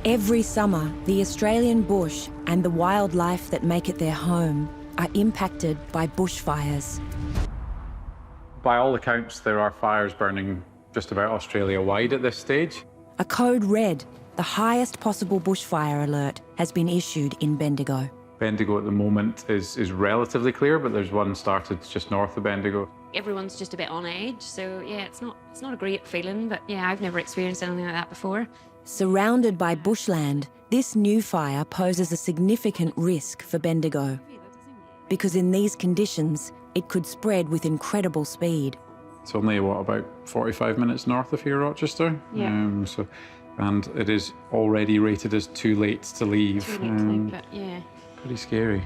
Every summer, the Australian bush and the wildlife that make it their home are impacted by bushfires. By all accounts, there are fires burning just about Australia-wide at this stage. A code red, the highest possible bushfire alert, has been issued in Bendigo. Bendigo at the moment is relatively clear, but there's one started just north of Bendigo. Everyone's just a bit on edge, so yeah, it's not a great feeling, but yeah, I've never experienced anything like that before. Surrounded by bushland, this new fire poses a significant risk for Bendigo. Because in these conditions, it could spread with incredible speed. It's only, what, about 45 minutes north of here, Rochester? Yeah. And it is already rated as too late to leave. Too late to leave, but yeah. Pretty scary.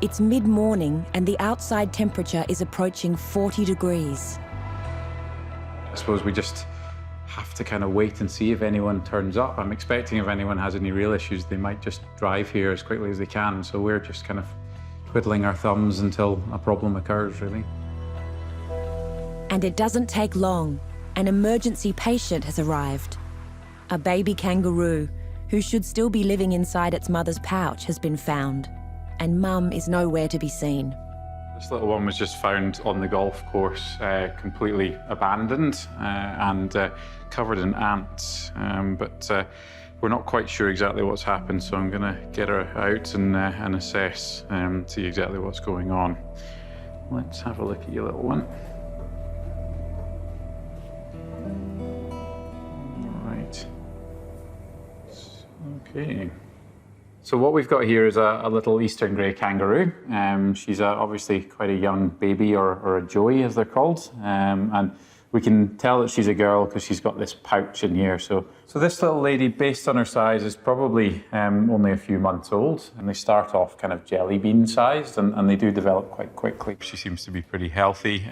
It's mid-morning and the outside temperature is approaching 40 degrees. I suppose we just have to kind of wait and see if anyone turns up. I'm expecting if anyone has any real issues, they might just drive here as quickly as they can. So we're just kind of twiddling our thumbs until a problem occurs, really. And it doesn't take long. An emergency patient has arrived. A baby kangaroo, who should still be living inside its mother's pouch, has been found. And Mum is nowhere to be seen. This little one was just found on the golf course, completely abandoned and covered in ants. But we're not quite sure exactly what's happened, so I'm going to get her out and assess, see exactly what's going on. Let's have a look at your little one. All right. Okay. So what we've got here is a little eastern grey kangaroo. She's obviously quite a young baby, or a joey as they're called. And we can tell that she's a girl because she's got this pouch in here. So this little lady, based on her size, is probably only a few months old. And they start off kind of jelly bean sized and they do develop quite quickly. She seems to be pretty healthy.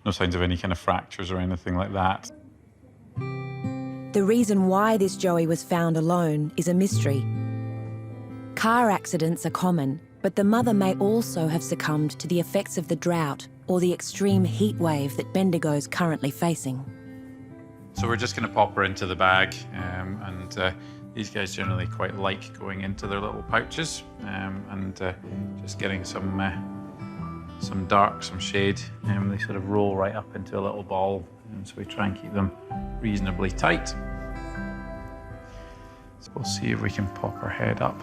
No signs of any kind of fractures or anything like that. The reason why this joey was found alone is a mystery. Car accidents are common, but the mother may also have succumbed to the effects of the drought or the extreme heat wave that Bendigo is currently facing. So we're just going to pop her into the bag, and these guys generally quite like going into their little pouches and just getting some dark, some shade. They sort of roll right up into a little ball, and so we try and keep them reasonably tight. So we'll see if we can pop her head up.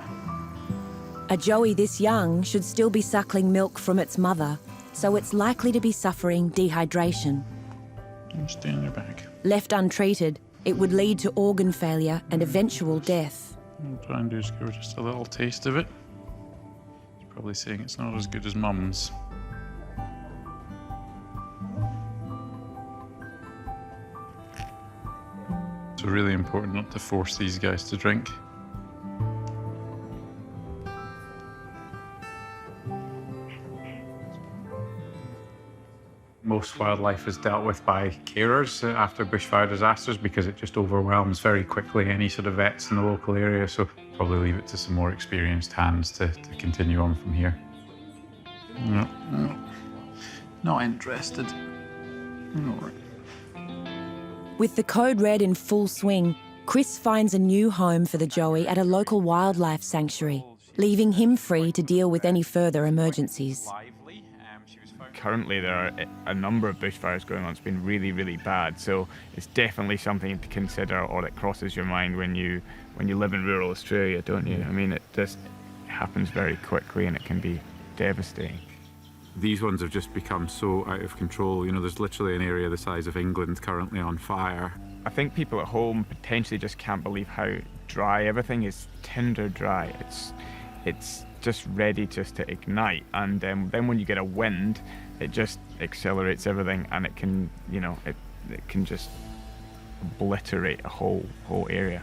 A joey this young should still be suckling milk from its mother, so it's likely to be suffering dehydration. Stay in your bag. Left untreated, it would lead to organ failure and eventual death. What I'll try and do is give her just a little taste of it. She's probably saying it's not as good as Mum's. It's really important not to force these guys to drink. Most wildlife is dealt with by carers after bushfire disasters because it just overwhelms very quickly any sort of vets in the local area. So probably leave it to some more experienced hands to continue on from here. No, not interested. All right. With the code red in full swing, Chris finds a new home for the joey at a local wildlife sanctuary, leaving him free to deal with any further emergencies. Currently, there are a number of bushfires going on. It's been really, really bad. So it's definitely something to consider, or it crosses your mind when you live in rural Australia, don't you? I mean, it just happens very quickly and it can be devastating. These ones have just become so out of control. You know, there's literally an area the size of England currently on fire. I think people at home potentially just can't believe how dry everything is. Tinder dry. It's just ready just to ignite, and then when you get a wind, it just accelerates everything, and it can, you know, it can just obliterate a whole area.